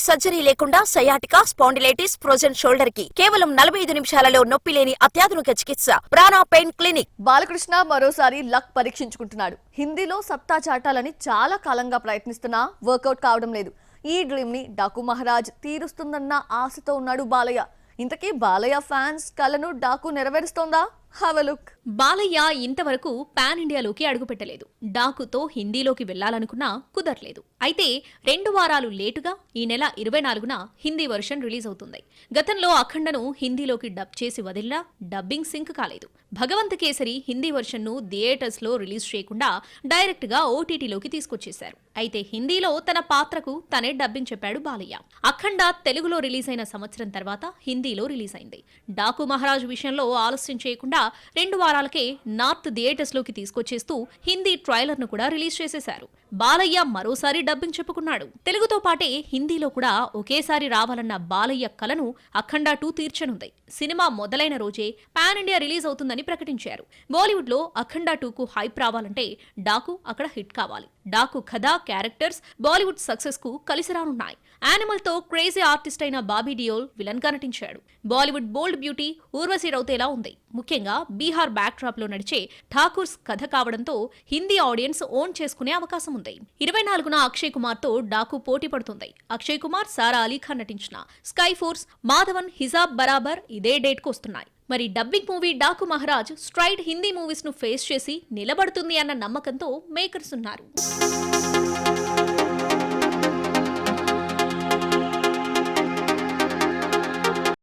Surgery లేకుండా sciatica, spondylitis, frozen shoulder కి కేవలం 45 నిమిషాలలో నొప్పి లేని అత్యాధునిక చికిత్స ప్రాణ పెయిన్ క్లినిక్. బాలకృష్ణ మరోసారి లక్ పరీక్షించుకుంటున్నాడు. హిందీలో సత్తా చాటాలని చాలా కాలంగా ప్రయత్నిస్తున్నా వర్కౌట్ కావడం లేదు. ఈ డ్రీమ్ ని డాకు మహారాజ్ తీరుస్తుందన్న ఆశతో ఉన్నాడు బాలయ్య. ఇంతకీ బాలయ్య ఫ్యాన్స్ కలను డాకు నెరవేరుస్తోందా? Have a look. బాలయ్య ఇంతవరకు పాన్ ఇండియాలోకి అడుగుపెట్టలేదు. డాకుతో హిందీలోకి వెళ్లాలనుకున్నా కుదరలేదు. అయితే 2 వారాలు లేటుగా ఈ నెల 24న హిందీ వర్షన్ రిలీజ్ అవుతుంది. గతంలో అఖండను హిందీలోకి డబ్ చేసి వదిలినా డబ్బింగ్ సింక్ కాలేదు. భగవంత్ కేసరి హిందీ వర్షన్ ను థియేటర్స్ లో రిలీజ్ చేయకుండా డైరెక్ట్ గా ఓటీటీలోకి తీసుకొచ్చేశారు. అయితే హిందీలో తన పాత్రకు తనే డబ్బింగ్ చెప్పాడు బాలయ్య. అఖండ తెలుగులో రిలీజ్ అయిన సంవత్సరం తర్వాత హిందీలో రిలీజ్ అయింది. డాకు మహారాజ్ విషయంలో ఆలస్యం చేయకుండా 2 వారాలకే నార్త్ థియేటర్స్ లోకి తీసుకొచ్చేస్తూ హిందీ ట్రైలర్ ను కూడా రిలీజ్ చేసేశారు. బాలయ్య మరోసారి డబ్బింగ్ చెప్పుకున్నాడు. తెలుగుతో పాటే హిందీలో కూడా ఒకేసారి రావాలన్న బాలయ్య కలను అఖండ 2 తీర్చనుంది. సినిమా మొదలైన రోజే పాన్ ఇండియా రిలీజ్ అవుతుందని ప్రకటించారు. బాలీవుడ్ లో అఖండ 2కు హైప్ రావాలంటే డాకు అక్కడ హిట్ కావాలి. డాకు కథ, క్యారెక్టర్స్ బాలీవుడ్ సక్సెస్ కు కలిసి రానున్నాయి. యానిమల్ తో క్రేజీ ఆర్టిస్ట్ అయిన బాబీ డియోల్ విలన్ గా నటించాడు. బాలీవుడ్ బోల్డ్ బ్యూటీ ఊర్వశి రౌతేలా ఉంది. ముఖ్యంగా బీహార్ బ్యాక్ డ్రాప్ లో నడిచే ఠాకూర్స్ కథ కావడంతో హిందీ ఆడియన్స్ ఓన్ చేసుకునే అవకాశం ఉంది. 24న అక్షయ్ కుమార్ తో డాకు పోటీ పడుతుంది. అక్షయ్ కుమార్, సారా అలీ ఖాన్ నటించిన స్కై ఫోర్స్, మాధవన్, హిజాబ్ బరాబర్ ఇదే డేట్ కు వస్తున్నాయి. మరి dubbing movie Daaku Maharaj straight Hindi movies ను ఫేస్ చేసి నిలబడుతుంది అన్న నమ్మకంతో మేకర్స్ ఉన్నారు.